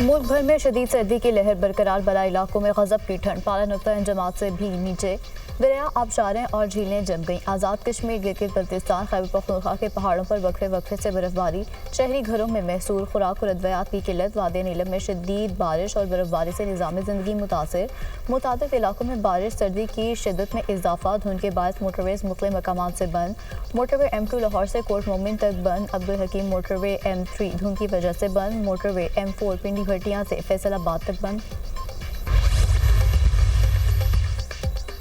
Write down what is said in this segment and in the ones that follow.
मुल्क भर में शदीद सर्दी की लहर बरकरार, बला इलाकों में गजब की ठंड, पारा नुक्ता इंजमात से भी नीचे, दरिया आबशारें और झीलें जम गईं। आज़ाद कश्मीर, गिलगित बल्तिस्तान, खैबर पख्तूनख्वा के पहाड़ों पर वक्फे वक्फे से बर्फबारी, शहरी घरों में महसूल, खुराक और अद्वियात की किल्लत, वादी नीलम में शदीद बारिश और बर्फबारी से निज़ाम ज़िंदगी मुतासर, मुतादिद इलाकों में बारिश, सर्दी की शिद्दत में इजाफा, धुंध के बायस मोटरवेज मुख्तलिफ मकामात से बंद, मोटरवे M2 लाहौर से कोट मोमिन तक बंद, अब्दुल हकीम मोटरवे M3 धुंध की वजह से बंद, मोटरवे M4 पिंडी भटियां से फैसलाबाद तक बंद।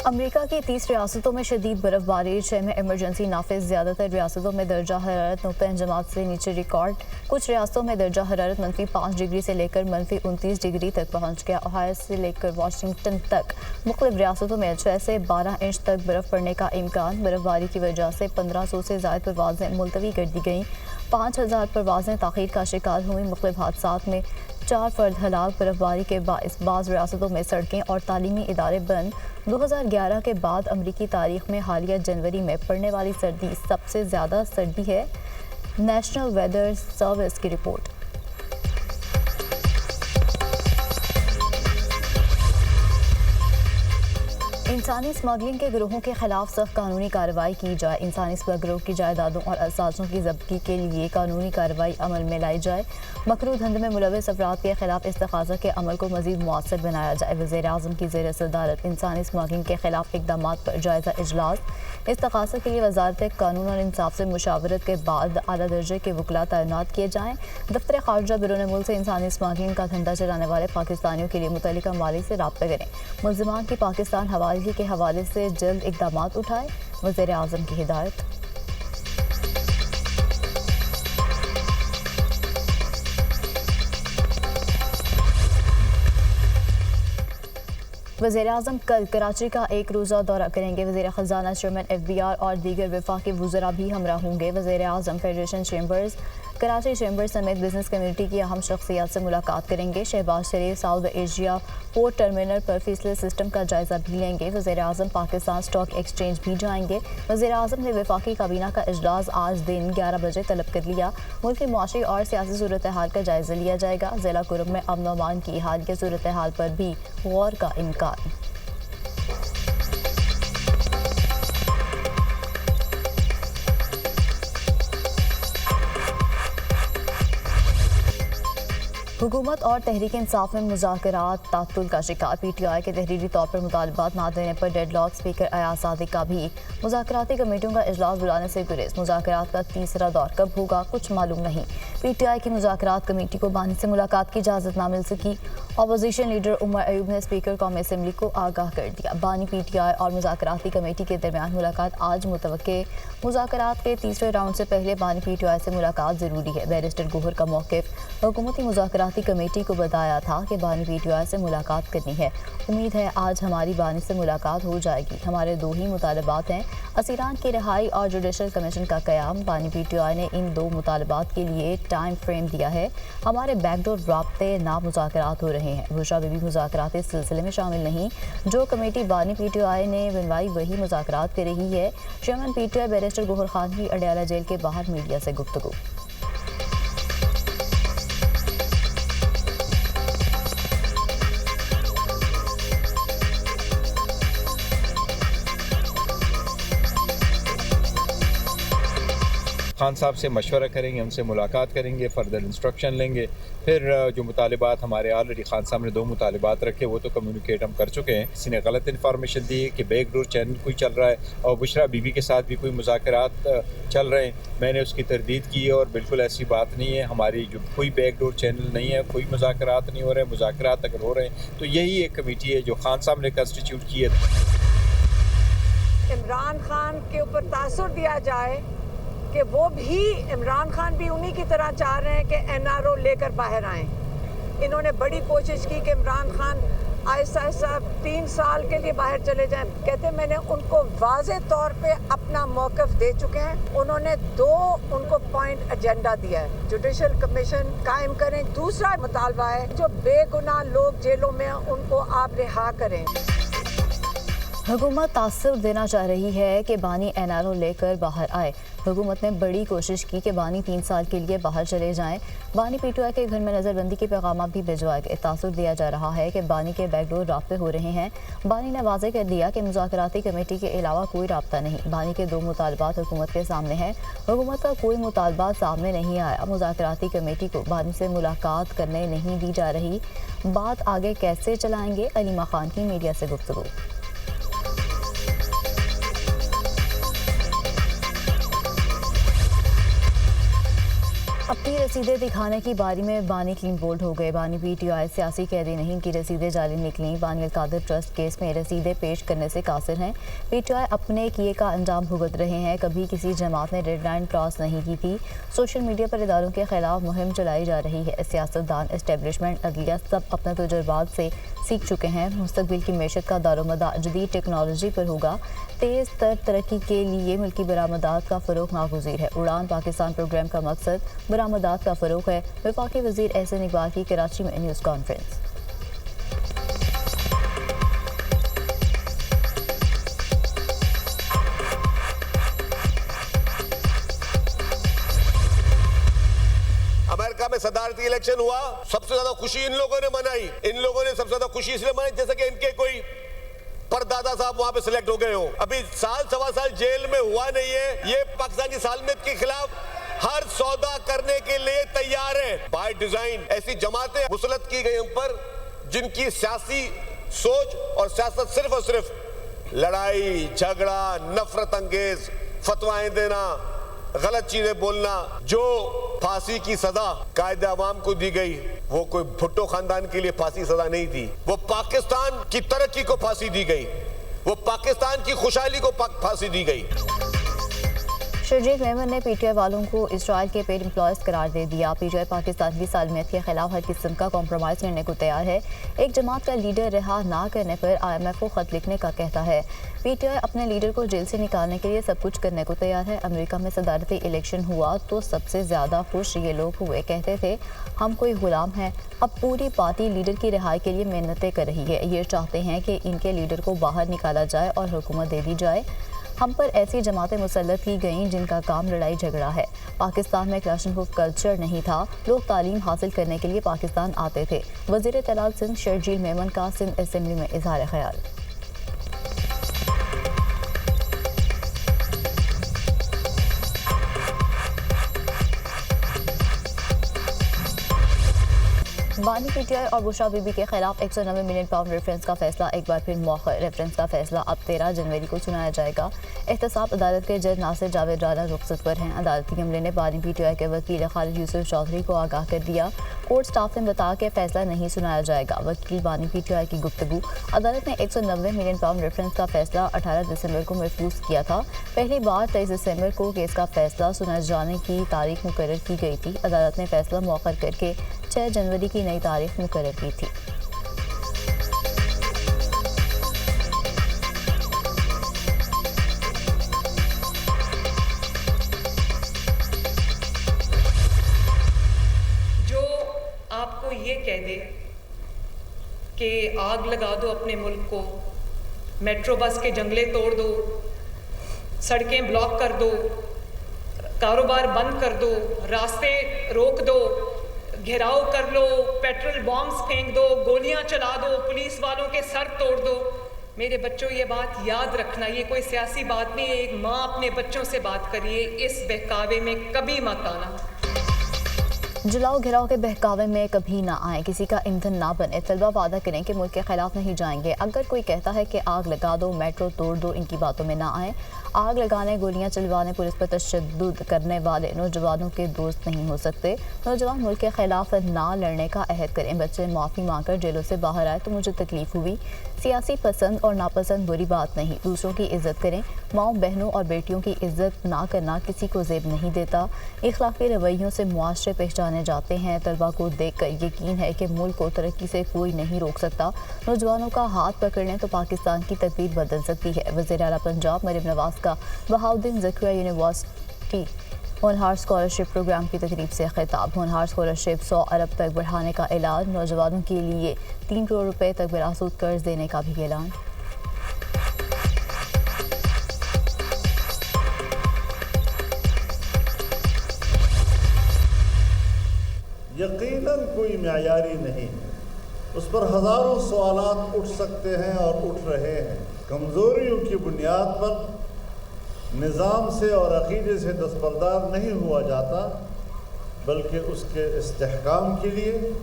अमेरिका की 30 रियासतों में शदीद बर्फबारी, 6 में इमरजेंसी नाफिज, ज़्यादातर रियासतों में दर्जा हरारत नुक्ता इंजमात से नीचे रिकॉर्ड, कुछ रियासतों में दर्जा हरारत -5 डिग्री से लेकर -29 डिग्री तक पहुँच गया। ओहायो से लेकर वाशिंगटन तक मुख्तलिफ रियासतों में 6 से 12 इंच तक बर्फ़ पड़ने का इम्कान। बर्फबारी की वजह से 1500 से ज़ायद परवाज़ें मुलतवी कर दी गईं, 5000 परवाज़ें ताख़ीर का शिकार हुई। मुख्तलिफ हादसात में 4 फर्द हलाक, बर्फबारी के बाइस बाज़ रियासतों में सड़कें और तालीमी इदारे बंद। 2011 के बाद अमरीकी तारीख में हालिया जनवरी में पड़ने वाली सर्दी सबसे ज़्यादा सर्दी है, नेशनल वेदर सर्विस की रिपोर्ट। इंसानी स्मगलिंग के गिरोहों के खिलाफ सख्त कानूनी कार्रवाई की जाए। इंसानी स्मगलरों की जायदादों और असासों की जब्ती के लिए कानूनी कार्रवाई अमल में लाई जाए। मकरूह धंधे में मुलविस अफराद के खिलाफ इस्तग़ासा के अमल को मज़ीद मुअस्सर बनाया जाए। वज़ीर आज़म की ज़ेर सदारत इंसानी स्मगलिंग के खिलाफ इक़दामात पर जायज़ा इजलास। इस्तग़ासा के लिए वज़ारत कानून और इंसाफ से मुशावरत के बाद आला दर्जे के वकला तैनात किए जाएँ। दफ्तर ख़ारजा बिरून मुल्क से इंसानी स्मगलिंग का धंधा चलाने वाले पाकिस्तानियों के लिए मुतल्लिका माली से राब्ता करें। मुल्ज़िमान की पाकिस्तान हवालगी के हवाले से जल्द इक़दामात उठाए, वज़ीर आज़म की हिदायत। वज़ीर आज़म कल कराची का एक रोज़ा दौरा करेंगे। वज़ीर ख़ज़ाना, चेयरमैन FBR और दीगर वफाकी वज़रा भी हमरा होंगे। वज़ीर आज़म फेडरेशन चैम्बर्स, कराची चैम्बर समेत बिजनेस कम्युनिटी की अहम शख्सियात से मुलाकात करेंगे। शहबाज शरीफ साउथ एशिया पोर्ट टर्मिनल पर फीसले सिस्टम का जायज़ा भी लेंगे। वज़ीर आज़म पाकिस्तान स्टॉक एक्सचेंज भी जाएंगे। वज़ीर आज़म ने वफाकी काबीना का इजलास आज दिन 11 बजे तलब कर लिया। मुल्क की मुआशी और सियासी सूरत हाल का जायज़ा लिया जाएगा। ज़िला कुरुब में अमन और अमान की हालिया सूरत हाल पर भी गौर का इम्कान। हुकूमत और तहरीक इंसाफ में मुज़ाकरात तातुल का शिकार। PTI के तहरीरी तौर पर मुतालबात ना देने पर डेडलॉक। स्पीकर अयाज सादिक का भी मुज़ाकराती कमेटियों का इजलास बुलाने से गुरेज। मुज़ाकरात का तीसरा दौर कब होगा कुछ मालूम नहीं। PTI की मुज़ाकरात कमेटी को बानी से मुलाकात की इजाज़त ना मिल सकी। अपोजिशन लीडर उमर अयूब ने स्पीकर कौमी असम्बली को आगाह कर दिया। बानी PTI और मुज़ाकराती कमेटी के दरमियान मुलाकात आज मुतवक्के। मुज़ाकरात के तीसरे राउंड से पहले बानी PTI से मुलाकात ज़रूरी है। बैरिस्टर गोहर का मौक़िफ़ हुकूमती मुज़ाकराती कमेटी को बताया था कि बानी PTI से मुलाकात करनी है। उम्मीद है आज हमारी बानी से मुलाकात हो जाएगी। हमारे दो ही मुतालबात हैं, असीरान की रिहाई और जुडिशल कमीशन का क़याम। बानी PTI ने इन दो मुतालबात के लिए टाइम फ्रेम दिया है। हमारे बैकडोर राब्ते ना मुज़ाकरात हो रहे हैं। बुशरा बीबी मुज़ाकरात इस सिलसिले में शामिल नहीं। जो कमेटी बानी PTI ने बनवाई वही मुज़ाकरात कर रही है। Chairman PTI barrister Gohar Khan की अडयाला जेल के बाहर मीडिया से गुफ्तगू। खान साहब से मशवरा करेंगे, उनसे मुलाकात करेंगे, फर्दर इंस्ट्रक्शन लेंगे। फिर जो मुतालिबात हमारे ऑलरेडी खान साहब ने 2 मुतालिबात रखे वो तो कम्युनिकेट हम कर चुके हैं। किसी ने गलत इन्फॉर्मेशन दी कि बैकडोर चैनल कोई चल रहा है और बुशरा बीबी के साथ भी कोई मुज़ाकरात चल रहे हैं। मैंने उसकी तरदीद की और बिल्कुल ऐसी बात नहीं है। हमारी जो कोई बैकडोर चैनल नहीं है, कोई मुज़ाकरात नहीं हो रहे। मुज़ाकरात अगर हो रहे हैं तो यही एक कमेटी है जो खान साहब ने कंस्टिट्यूट की है। इमरान खान के ऊपर तासुर दिया जाए कि वो भी, इमरान खान भी उन्हीं की तरह चाह रहे हैं कि NRO लेकर बाहर आएँ। इन्होंने बड़ी कोशिश की कि इमरान खान आहिस्ता आहिस्ता 3 साल के लिए बाहर चले जाएं। कहते मैंने उनको वाज़े तौर पे अपना मौक़िफ़ दे चुके हैं। उन्होंने 2 उनको पॉइंट एजेंडा दिया है। जुडिशल कमीशन कायम करें। दूसरा मुतालबा है जो बेगुनाह लोग जेलों में उनको आप रिहा करें। हुकूमत तासुर देना चाह रही है कि बानी एनआरओ लेकर बाहर आए। हुकूमत ने बड़ी कोशिश की कि बानी 3 साल के लिए बाहर चले जाएं। बानी पीटीआई के घर में नज़रबंदी के पैगाम भी भिजवाए गए। तासुर दिया जा रहा है कि बानी के बैकडोर राब्ते हो रहे हैं। बानी ने वाज़ेह कर दिया कि मुज़ाकराती कमेटी के अलावा कोई राब्ता नहीं। बानी के 2 मुतालबात हुकूमत के सामने हैं। हुकूमत का कोई मुतालबा सामने नहीं आया। मुज़ाकराती कमेटी को बानी से मुलाकात करने नहीं दी जा रही। बात आगे कैसे चलाएंगे? अलीमा खान की मीडिया से गुफ्तगू। अपनी रसीदें दिखाने की बारी में बानी क्लीन बोल्ड हो गए। बानी पीटीआई सियासी कैदी नहीं, इनकी रसीदें जाली निकली। बानी अल-कादिर ट्रस्ट केस में रसीदें पेश करने से कासिर हैं। पीटीआई अपने किए का अंजाम भुगत रहे हैं। कभी किसी जमात ने रेड लाइन क्रॉस नहीं की थी। सोशल मीडिया पर इदारों के खिलाफ मुहिम चलाई जा रही है। सियासतदान, एस्टेब्लिशमेंट, अदलिया सब अपने तजुर्बात से सीख चुके हैं। मुस्तकबिल की मैशत का दारोमदार जदीद टेक्नोलॉजी पर होगा। तेज़ तर तरक्की के लिए मुल्की बरामदात का फ़रोग़ नागुज़ीर है। उड़ान पाकिस्तान प्रोग्राम का मकसद बरामदात का फ़रोग़ है। वफाकी वज़ीर एहसन इकबाल की कराची में न्यूज़ कॉन्फ्रेंस। अमेरिका में सदारती इलेक्शन हुआ, सबसे ज्यादा खुशी इन लोगों ने मनाई। इन लोगों ने सबसे ज्यादा खुशी इसलिए मनाई जैसे कि इनके कोई परदादा साहब वहां पे सिलेक्ट हो गए हो। अभी साल सवा साल जेल में हुआ नहीं है। ये पाकिस्तान की सालमियत के खिलाफ हर सौदा करने के लिए तैयार है। बाय डिजाइन ऐसी जमातें मुसलत की गई हम पर जिनकी सियासी सोच और सियासत सिर्फ और सिर्फ लड़ाई झगड़ा, नफरत अंगेज फतवाएं देना, गलत चीजें बोलना। जो फांसी की सजा कायदे अवाम को दी गई वो कोई भुट्टो खानदान के लिए फांसी सजा नहीं थी। वो पाकिस्तान की तरक्की को फांसी दी गई, वो पाकिस्तान की खुशहाली को फांसी दी गई। शर्जील मेमन ने पीटीआई वालों को इसराइल के पेड एम्प्लॉयज करार दे दिया। पीटीआई पाकिस्तान की सालमियत के खिलाफ हर किस्म का कॉम्प्रोमाइज़ करने को तैयार है। एक जमात का लीडर रिहा ना करने पर IMF को खत लिखने का कहता है। पीटीआई अपने लीडर को जेल से निकालने के लिए सब कुछ करने को तैयार है। अमेरिका में सदारती इलेक्शन हुआ तो सबसे ज़्यादा खुश ये लोग हुए, कहते थे हम कोई गुलाम हैं। अब पूरी पार्टी लीडर की रिहाई के लिए मेहनतें कर रही है। ये चाहते हैं कि इनके लीडर को बाहर निकाला जाए और हुकूमत दे दी जाए। हम पर ऐसी जमातें मुसल्लत की गईं जिनका काम लड़ाई झगड़ा है। पाकिस्तान में क्लैश एंड प्रूफ कल्चर नहीं था। लोग तालीम हासिल करने के लिए पाकिस्तान आते थे। वज़ीर इत्तलात सिंध शर्जील मेमन का सिंध असेंबली में इज़हार ख्याल। बानी पीटीआई और बुशरा बीबी के खिलाफ 190 मिलियन पाउंड रेफरेंस का फैसला एक बार फिर मौखर। रेफरेंस का फैसला अब 13 जनवरी को सुनाया जाएगा। एहतसाब अदालत के जज नासिर जावेद राना रुखसत पर हैं। अदालती अमले ने बानी पीटीआई के वकील खालिद यूसुफ चौधरी को आगाह कर दिया। कोर्ट स्टाफ ने बताया कि फैसला नहीं सुनाया जाएगा। वकील बानी पीटीआई की गुफ्तगू। अदालत ने 190 मिलियन पाउंड रेफरेंस का फैसला 18 दिसंबर को महफूज किया था। पहली बार 23 दिसंबर को केस का फैसला सुनाए जाने की तारीख मुकर्रर की गई थी। अदालत ने फैसला मौखर करके 6 जनवरी की नई तारीख मुकर्रर की थी। जो आपको ये कह दे कि आग लगा दो अपने मुल्क को, मेट्रो बस के जंगले तोड़ दो, सड़कें ब्लॉक कर दो, कारोबार बंद कर दो, रास्ते रोक दो, घेराव कर लो, पेट्रोल बॉम्ब्स फेंक दो, गोलियां चला दो, पुलिस वालों के सर तोड़ दो। मेरे बच्चों ये बात याद रखना, ये कोई सियासी बात नहीं है। एक माँ अपने बच्चों से बात करिए, इस बहकावे में कभी मत आना। जलाओ घिराव के बहकावे में कभी ना आए, किसी का ईंधन ना बने। तलबा वादा करें कि मुल्क के खिलाफ नहीं जाएंगे। अगर कोई कहता है कि आग लगा दो, मेट्रो तोड़ दो, इनकी बातों में ना आए। आग लगाने, गोलियां चलवाने, पुलिस पर तशद्दुद करने वाले नौजवानों के दोस्त नहीं हो सकते। नौजवान मुल्क के खिलाफ ना लड़ने का अहद करें। बच्चे माफ़ी मांगकर जेलों से बाहर आए तो मुझे तकलीफ हुई। सियासी पसंद और नापसंद बुरी बात नहीं, दूसरों की इज्जत करें। माओं, बहनों और बेटियों की इज्जत ना करना किसी को ज़ेब नहीं देता। इखलाकी रवैयों से मुआशरे पहचाने जाते हैं। तलबा को देख कर यकीन है कि मुल्क को तरक्की से कोई नहीं रोक सकता। नौजवानों का हाथ पकड़ लें तो पाकिस्तान की तकदीर बदल सकती है। वज़ीर आला पंजाब मरियम नवाज़ का बहाउद्दीन ज़किया यूनिवर्सिटी होनहार स्कॉलरशिप प्रोग्राम की तकरीब से खिताब। होनहार स्कॉलरशिप 100 अरब तक बढ़ाने का ऐलान। नौजवानों के लिए 3 करोड़ रुपए तक बिलासूद कर्ज देने का भी ऐलान। यकीनन कोई मयारी नहीं है। उस पर हज़ारों सवालात उठ सकते हैं और उठ रहे हैं। कमज़ोरियों की बुनियाद पर निज़ाम से और अक़ीदे से दस्तबरदार नहीं हुआ जाता, बल्कि उसके इस्तेहकाम के लिए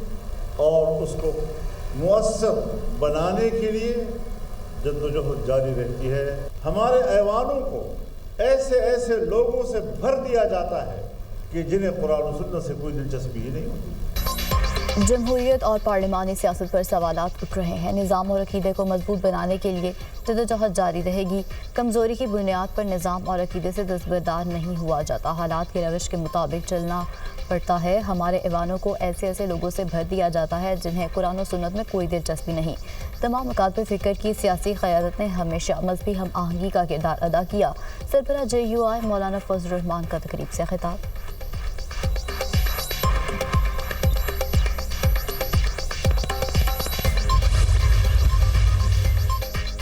और उसको मुअस्सर बनाने के लिए जद्दोजहद जारी रहती है। हमारे ऐवानों को ऐसे ऐसे लोगों से भर दिया जाता है कि जिन्हें कुरान और सुन्नत से कोई दिलचस्पी ही नहीं होती। जमहूरियत और पार्लिमानी सियासत पर सवालात उठ रहे हैं। निज़ाम और अक़ीदे को मजबूत बनाने के लिए जद्दोजहद जारी रहेगी। कमज़ोरी की बुनियाद पर निज़ाम और अक़ीदे से दस्तबरदार नहीं हुआ जाता। हालात के रवश के मुताबिक चलना पड़ता है। हमारे ऐवानों को ऐसे ऐसे लोगों से भर दिया जाता है जिन्हें कुरान और सुन्नत में कोई दिलचस्पी नहीं। तमाम मकातब फ़िक्र की सियासी क़यादत ने हमेशा मजहबी हम आहंगी का किरदार अदा किया। सरबराह JUI मौलाना फजलुर रहमान का तकरीब से खिताब।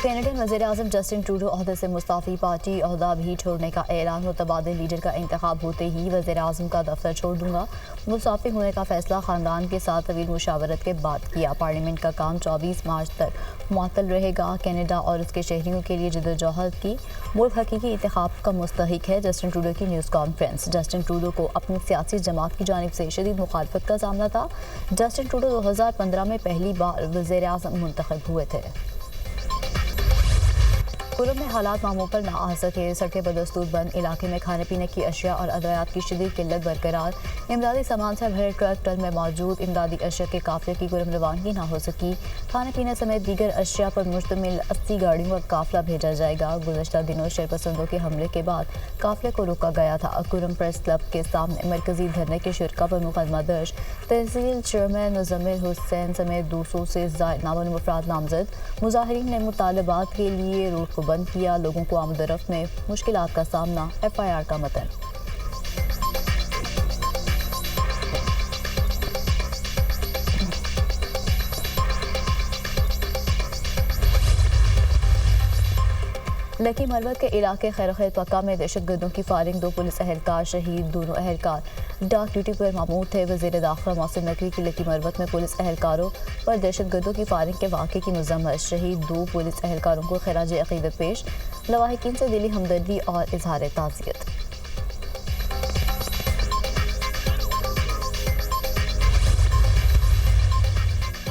कैनेडियन वज़ीर-ए-आज़म जस्टिन ट्रूडो ओहदे से मुस्ताफ़ी, पार्टी ओहदा भी छोड़ने का ऐलान। मुतबादिल लीडर का इंतखाब होते ही वज़ीर-ए-आज़म का दफ्तर छोड़ दूंगा। मुस्ताफ़ी होने का फैसला ख़ानदान के साथ तवील मुशावरत के बाद किया। पार्लियामेंट का काम 24 मार्च तक मुअत्तल रहेगा। कनाडा और उसके शहरियों के लिए जद्दोजहद की मुल्क हकीकी इंतखाब का मुस्तहिक है। जस्टिन ट्रूडो की न्यूज़ कॉन्फ्रेंस। जस्टिन ट्रूडो को अपनी सियासी जमात की जानिब से शदीद मुखालफत का सामना था। जस्टिन ट्रूडो 2015 में पहली बार वज़ीर-ए-आज़म मुंतखब हुए थे। कुल्लू में हालात मामूल पर ना आ सके। सड़कें बदस्तूर बंद। इलाके में खाने पीने की अशिया और अद्वियात की शदीद किल्लत बरकरार। इमदादी सामान से भरे ट्रक टल में मौजूद इमदादी अशिया के काफिले की कुल्लू में रवानगी ना हो सकी। खाने पीने समेत दीगर अशिया पर मुश्तमिल 80 गाड़ियों का काफिला भेजा जाएगा। गुज़श्ता दिनों शरपसंदों के हमले के बाद काफिले को रोका गया था। कुल्लू प्रेस क्लब के सामने मरकजी धरने के शुरा पर मुकदमा दर्ज। तहसील चेयरमैन मुजम्मिल हुसैन समेत 200 से ज़ायद नामालूम अफराद नामजद। मुजाहिरीन ने मुतालबात के लिए रोड को बंद किया। लोगों को आमदरफ्त में मुश्किलात का सामना। FIR का मतन। लकी मरवत के इलाके खैर पक्का में दहशतगर्दों की फायरिंग। 2 पुलिस एहलकार शहीद। दोनों एहलकार डाक ड्यूटी पर मामूर थे। वज़ीर दाखिला मोहसिन नकवी की लकी मरवत में पुलिस एहलकारों पर दहशतगर्दों की फायरिंग के वाक़े की मज़म्मत। शहीद 2 पुलिस एहलकारों को खिराज अक़ीदत पेश। लवाहिकीन से दिली हमदर्दी और इजहार ताज़ियत।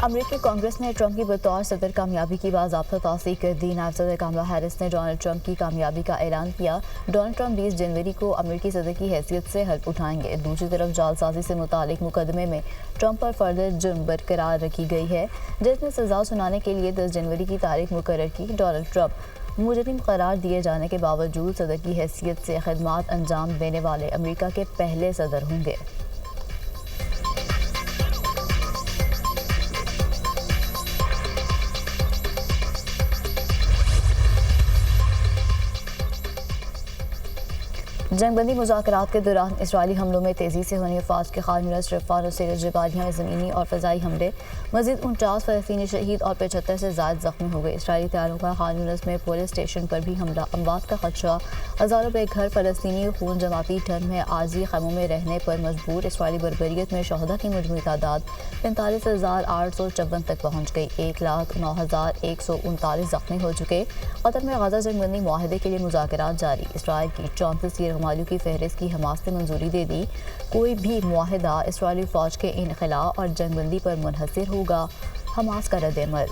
अमरीकी कांग्रेस ने ट्रंप की बतौर सदर कामयाबी की बाज़ाब्ता तौसीक़ कर दी। नायब सदर कमला हैरिस ने डोनाल्ड ट्रंप की कामयाबी का ऐलान किया। डोनाल्ड ट्रंप 20 जनवरी को अमरीकी सदर की हैसियत से हल्फ उठाएंगे। दूसरी तरफ जालसाजी से मुतालिक मुकदमे में ट्रंप पर फर्दर जुर्म बरकरार रखी गई है, जिसमें सजा सुनाने के लिए 10 जनवरी की तारीख मुकर्रर की। डोनाल्ड ट्रंप मुजरिम करार दिए जाने के बावजूद सदर की हैसियत से खिदमात अंजाम देने वाले अमरीका के पहले सदर होंगे। जंगबंदी मुज़ाकरात के दौरान इसराइली हमलों में तेज़ी से होने फ़ौज के खान यूनिस रफ़ान और सीरत जबालिया में ज़मीनी और फ़ज़ाई हमले। मज़ीद 49 फ़लस्तीनी शहीद और 75 से ज़ायद ज़ख्मी हो गए। इसराइली तैयारों का खान यूनिस में पुलिस स्टेशन पर भी हमला। अमवात का खदशा। हज़ारों बेघर फ़लस्तीनी खून जमाती ठंड में आरजी खैमों में रहने पर मजबूर। इसराइली बर्बरियत में शहदा की मजमूई तादाद 45,854 तक पहुँच गई। 1,09,139 ज़ख्मी हो चुके। कतर में गाज़ा जंगबंदी मुआहदे के लिए मुज़ाकरात जारी। इसराइल की 34 यरगमालियों की फहरिस्त की हमास ने मंजूरी दे दी। कोई भी मुआहदा इसराइली फ़ौज के इनखला और जंगबंदी पर मुनहसर होगा। हमास का रद्द-ए-अमल।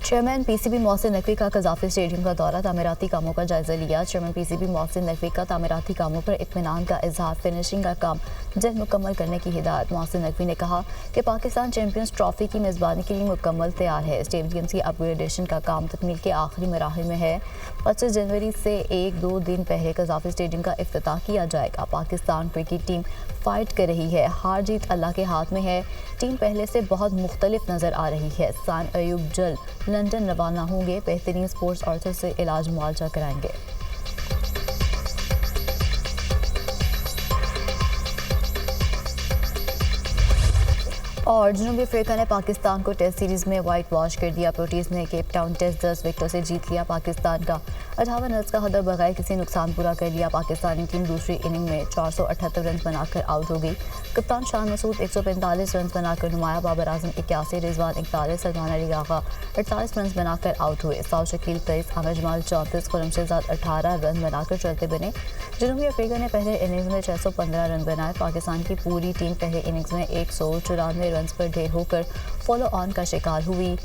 चेयरमैन PCB मोहसिन नकवी का कज़ाफ़ी स्टेडियम का दौरा। तामीराती कामों का जायजा लिया। चेयरमैन PCB मोहसिन नकवी का तामीराती कामों पर इत्मीनान का इजहार। फिनिशिंग का काम जल्द मुकम्मल करने की हिदायत। मोहसिन नकवी ने कहा कि पाकिस्तान चैंपियंस ट्रॉफी की मेज़बानी के लिए मुकम्मल तैयार है। स्टेडियम की अपग्रेडेशन का काम तकमील के आखिरी मराहिल में है। 25 जनवरी से 1-2 दिन पहले कज़ाफ़ी स्टेडियम का इफ्तिताह किया जाएगा। पाकिस्तान क्रिकेट टीम फाइट कर रही है। हार जीत अल्लाह के हाथ में है। टीम पहले से बहुत मुख्तलिफ नज़र आ रही है। सान अयूब जल्द लंदन रवाना होंगे। बेहतरीन स्पोर्ट्स ऑर्थर से इलाज मुआवजा कराएंगे। और जनूबी अफ्रीका ने पाकिस्तान को टेस्ट सीरीज में वाइट वॉश कर दिया। प्रोटीज ने केप टाउन टेस्ट 10 विकेटों से जीत लिया। पाकिस्तान का 58 रन का हदफ बगैर किसी नुकसान पूरा कर लिया। पाकिस्तानी टीम दूसरी इनिंग में 478 रन बनाकर आउट हो गई। कप्तान शान मसूद 145 रन बनाकर नुमाया, बाबर आजम 81, रिजवान 41, सलमान अली आगा 48 रन बनाकर आउट हुए। साउथ शकील 23, आमिर जमाल 34, खुरम शहजाद 18 रन बनाकर चलते बने। जनूबी अफ्रीका ने पहले इनिंग्स में 615 रन बनाए। पाकिस्तान की पूरी टीम पहले इनिंग्स में 194 रन पर ढेर होकर फॉलो ऑन का शिकार हुई।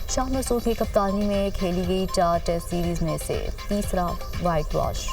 शाह मसूद की कप्तानी में खेली गई 4 टेस्ट सीरीज में से तीसरा वाइट वॉश।